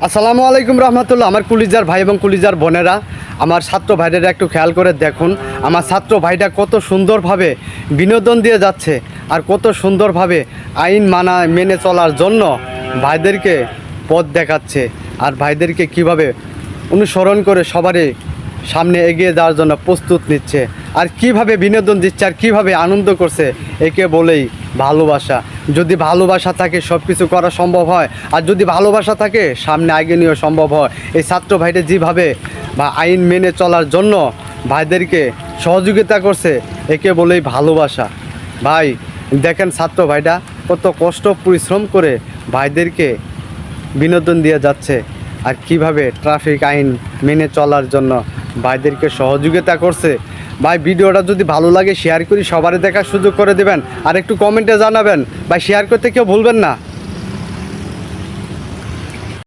আসসালামু আলাইকুম রহমতুল্লাহ। আমার কুলিজার ভাই এবং কুলিজার বোনেরা, আমার ছাত্র ভাইদের একটু খেয়াল করে দেখুন। আমার ছাত্র ভাইটা কত সুন্দরভাবে বিনোদন দিয়ে যাচ্ছে আর কত সুন্দরভাবে আইন মেনে চলার জন্য ভাইদেরকে পথ দেখাচ্ছে আর ভাইদেরকে কিভাবে অনুসরণ করে সবারই সামনে এগিয়ে যাওয়ার জন্য প্রস্তুত নিচ্ছে আর কিভাবে বিনোদন দিচ্ছে আর কিভাবে আনন্দ করছে, একে বলেই ভালোবাসা। যদি ভালোবাসা থাকে সব কিছু করা সম্ভব হয়, আর যদি ভালোবাসা থাকে সামনে এগিয়ে নেওয়া সম্ভব হয়। এই ছাত্র ভাইটা যেভাবে বা আইন মেনে চলার জন্য ভাইদেরকে সহযোগিতা করছে, একে বলেই ভালোবাসা। ভাই দেখেন ছাত্র ভাইটা কত কষ্ট পরিশ্রম করে ভাইদেরকে বিনোদন দিয়ে যাচ্ছে আর কিভাবে ট্রাফিক আইন মেনে চলার জন্য ভাইদেরকে সহযোগিতা করছে। ভাই ভিডিওটা যদি ভালো লাগে শেয়ার করি সবারই দেখার সুযোগ করে দেবেন আর একটু কমেন্টে জানাবেন। ভাই শেয়ার করতে কেউ ভুলবেন না।